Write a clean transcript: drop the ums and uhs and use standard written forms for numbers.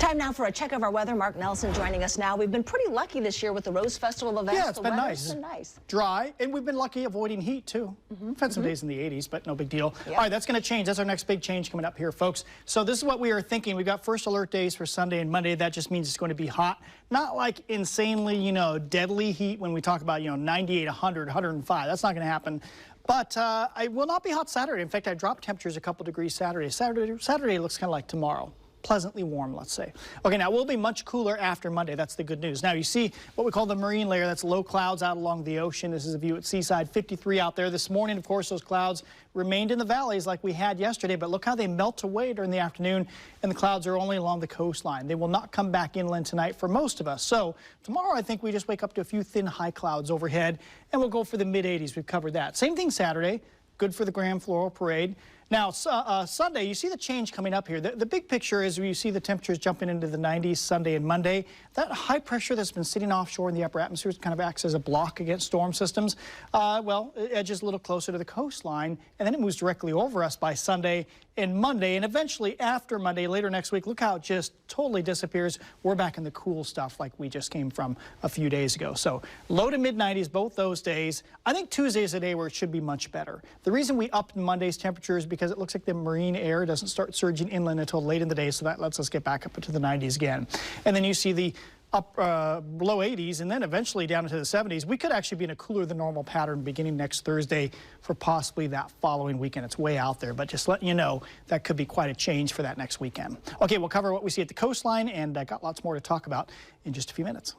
Time now for a check of our weather. Mark Nelson joining us now. We've been pretty lucky this year with the Rose Festival events. Yeah, it's been nice. Been nice. Dry, and we've been lucky avoiding heat, too. We've had some days in the 80s, but no big deal. Yep. All right, that's going to change. That's our next big change coming up here, folks. So this is what we are thinking. We've got first alert days for Sunday and Monday. That just means it's going to be hot. Not like insanely, deadly heat when we talk about, 98, 100, 105. That's not going to happen. But I will not be hot Saturday. In fact, I dropped temperatures a couple degrees Saturday. Saturday looks kind of like tomorrow. Pleasantly warm, let's say. Okay, now we'll be much cooler after Monday. That's the good news. Now you see what we call the marine layer. That's low clouds out along the ocean. This is a view at Seaside, 53 out there. This morning, of course, those clouds remained in the valleys like we had yesterday, but look how they melt away during the afternoon, and the clouds are only along the coastline. They will not come back inland tonight for most of us. So tomorrow, I think we just wake up to a few thin high clouds overhead, and we'll go for the mid-80s. We've covered that. Same thing Saturday. Good for the Grand Floral Parade. Now, Sunday, you see the change coming up here. The big picture is you see the temperatures jumping into the 90s Sunday and Monday. That high pressure that's been sitting offshore in the upper atmosphere kind of acts as a block against storm systems. Well, it edges a little closer to the coastline, and then it moves directly over us by Sunday and Monday. And eventually, after Monday, later next week, look how it just totally disappears. We're back in the cool stuff like we just came from a few days ago. So low to mid-90s both those days. I think Tuesday is a day where it should be much better. The reason we upped Monday's temperature is because it looks like the marine air doesn't start surging inland until late in the day, so that lets us get back up into the 90s again. And then you see the low 80s, and then eventually down into the 70s. We could actually be in a cooler than normal pattern beginning next Thursday for possibly that following weekend. It's way out there, but just letting you know that could be quite a change for that next weekend. Okay, we'll cover what we see at the coastline, and I got lots more to talk about in just a few minutes.